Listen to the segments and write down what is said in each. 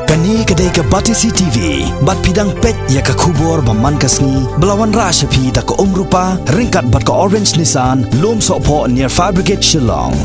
Kani kedai ke Batisi TV, bat pidang pet ya ke kubur baman kasni, belawan rasyapi tak ke rupa, ringkat bat ke Orange Nissan, lom sokpo near Fire Brigade Shillong.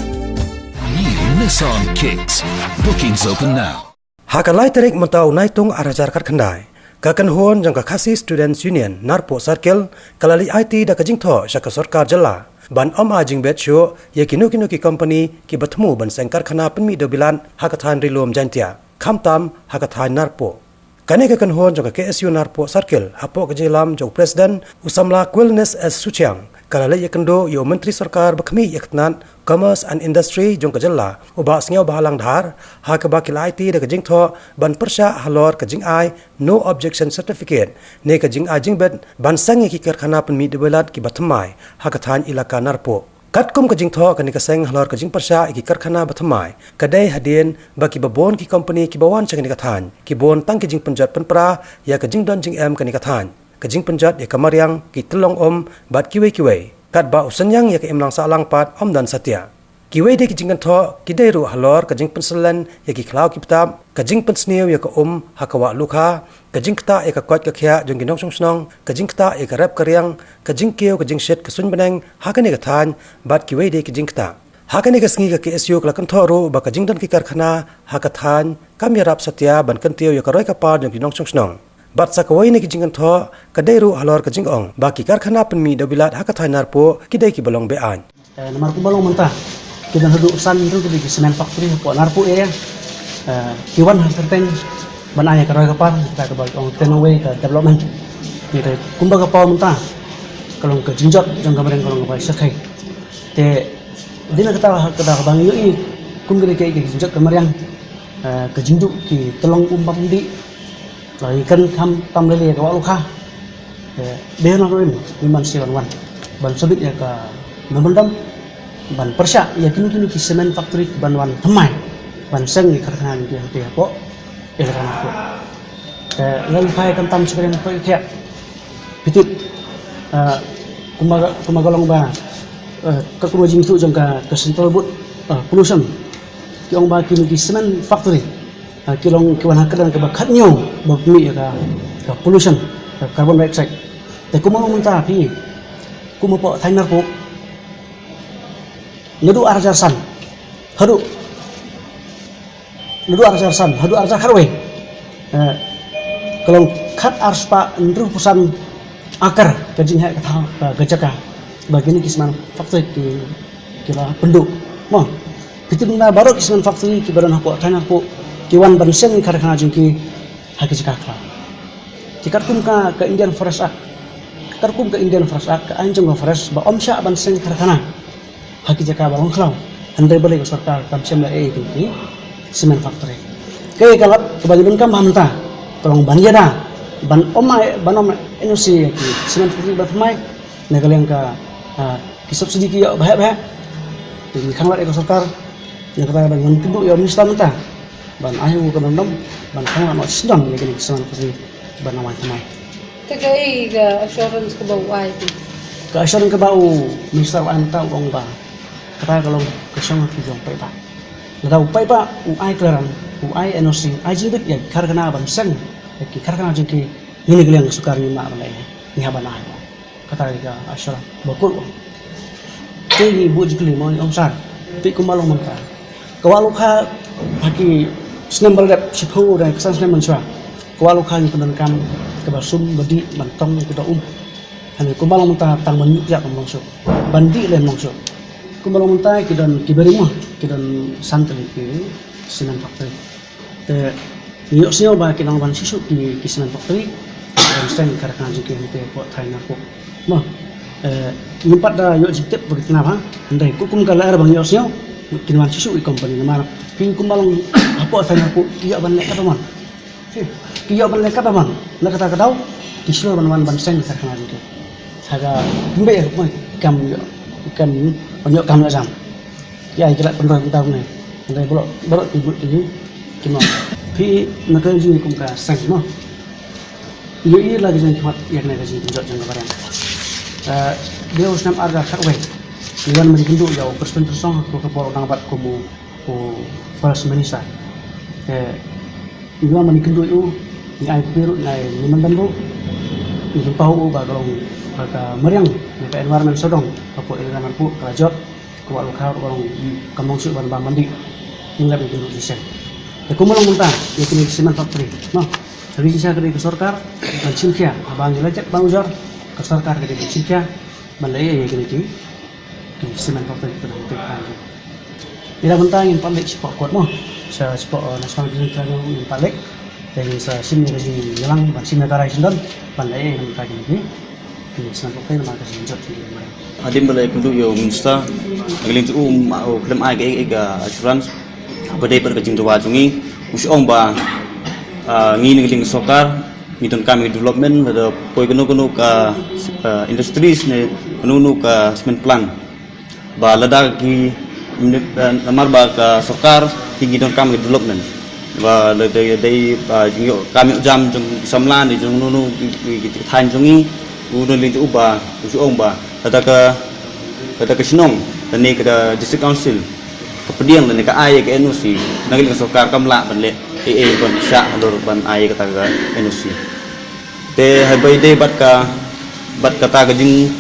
New Nissan Kicks. Bookings open now. Hakalai terik mentau naitung arajar kat kendai. Kakan huan jang kasih Students Union Narpo Circle kalali IT da kajing tho syaka sarkar jela. Ban om ajing bet show ya kinu ki company ki bertemu ban sengkar khana penmi dobilan hakathan rilom jantia. Kamtam hakathan Narpo. Kane kakan huan jang KSU Narpo Circle hapo kejelam jong Presiden Usamla Wellness as Suchiang. Kalali yakendo yo Menteri Sarkar bakmi yaknan Commerce and Industry jong kajella ubah sengau bahalang dhar ha ke bakil IT da kajing tho ban persya halor kajing ai no objection certificate ne kajing ajing bet ban sangi ki karkhana penmi debelat ki bathamai ha kathan ilaka Narpo katkum kajing tho kani kaseng halor kajing persya ki karkhana bathamai kadai hadien baki babon ki company ki bawan changni kathan ki bon tang kajing penjat penpra ya kajing don jing em kani kathan kajing penjat ya kamariang ki telong bat kiwe kat ba usanyang ya ke imlang salang pat dan satya kiwe de kijing tho kidai ru halor kajing penselan ya ki klau ki ptam kajing pensniu ya ke hakawa lukha kajing kta ya ka kwat ka khya jong ginong song kajing kta ya ka rap karyang kajing keu kajing shet kasun beneng hakane ka than bat kiwe de kijing kta hakane ka sngi ka KSU kla kan tho ro ba kajing dan ki karkhana hakathan kam ya rap satya ban kan teu ya ka roi ka par jong ginong song bat sakawai ni kijing tho kadai ru halor kajing ong baki karkhana penmi dobilat hakathan Narpo kidai ki balong bean nomor ku balong mentah kita hidup san itu di semen factory po Narpo area kiwan harteng banaya ka roy kapar kita ke bagi ong tenaway ke development ni te kumba ka paw mentah kalong ke jinjot jong kamareng kalong ka sakai te dina kata bang yoi kumgere ke jinjot kamareng ke jindu ki telong umpam di lagi kan tam lele ke walukha dia nak ini iman siwan ban sabit ya ke memendam ban persya ya kini ki semen factory ban wan temai ban seng ni karkhana ni dia po kan aku lalu kai kan tam sekarang ko kya pitut kumagolong ba ka kumajing tu jang ka sentral but pollution ki ong ba kini ki semen factory kilong kiwan hakadan ke bakat nyo bagmi ka pollution carbon dioxide te kumang munta pi kumapo thainar ko nudu arjarsan hadu arjar harwe kalong khat arspa ndru pusan akar kajing ha ka gajaka bagini kisman faktor ki kira penduk mo pituna baru kisman factory ki baran hapo thainar ko kiwan banseng karkhana jungki haki jikakla jikarkum ka Indian Forest Act karkum ka Indian Forest Act ka anjung forest ba omsya banseng karkhana haki jaka balong klau handai balik ke sarkar kam semla ki semen factory ke kalap kebajiban kam hamta tolong banjada ban energi ki semen factory batmai negaleng ka ki subsidi ki bahaya di khanglat ke sarkar yang kata dengan tinduk ya minister mentah ban ayu ka bandam ban khangla no sidam ni kini semen factory ban awan tamai kagai ga assurance ka bawai ka assurance ka bau minister anta ong ba kata kalau kesang ki jong pai ba ladau pai ba ai klaran ai NOC ai jibet ya karkhana ban sang ki karkhana jengki ini geleng sukar ni ma balai ni haban ai kata ga assurance bakul ke ni bu jikli mo ong sar pi kumalong mangka kawalukha haki snembal dep sipu dan kesan snem manswa kawalukha ni pendankam kebasum badi bantong ku da hani kumalong mangta tang menyuk ya mangso bandi le mangso kumalong mangta kidan kiberimo kidan santri ki semen factory te yo sio ba kinang ban sisu ki semen factory dan steng karkhana jiki te ko thaina ko mo empat da yo jitep begitu nama andai kukum kala ar bang yo sio kinwan sisu i company nama king kumalong apa thaina ko iya ban lek kataman kiyo ban lek kataman na kata kadau kislo ban steng karkhana jiki saga mbe mo kam yo kan banyak kam jam ya jelat pendor kita ni andai bolok ibu ini kimo pi nakal ji kum ka sang mo yo i lagi jeng khat yak na ji jot jeng barang dia usnam arga kharwe iwan mari kindu ya presiden tersong ko ko nang bat ko mo ko first minister Iwa manikin dulu, ngai piru, ngai limandan ru, ini tahu ba kalau meriang, ni environment sodong, apa ilan aku kerajot, kuat lokal orang kampung suk ban mandi, ini lebih dulu desain. Ya kumulong mentah, ya kini cement factory, no, dari sisa kerja kesorkar, dan simkia, abang jelajat bang ujar, kesorkar kerja simkia, malai ya kini di cement factory pada untuk hari. Ila mentah yang paling cepat kuat no, sa cepat nasional yang paling. Dan sa sim ni kasi yalang ban sim negara isindon pandai yang kita gini senang pakai nama kasi jot di mana adim balai kundu yo minsta ngeling tu klem ai ke assurance badai per kajing tu wajungi usong ba ngi ngeling sokar mitun kami development pada poi kenu ka industries ne kenu ka cement plant ba lada ki namar ba ka sokar tinggi don kami development và đây kami jam trong samlan di trong nunu than jongi udon lin tu ba usu ong ba kata ke sinong dan ni ke district council kepediang dan ke ai ke NOC nagil ke sokar kamla ban le ban sya lor ban ai kata ke NOC te habai de bat kata ke jing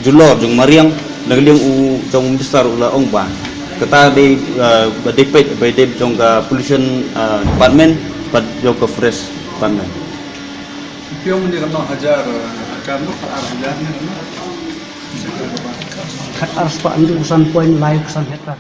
julor jong mariang nagil u trong besar ula ong ba kata di depet by the pollution department but juga forest department. Kau mesti kena hajar kamu hajarnya kat arus pak itu urusan poin lain urusan hektar.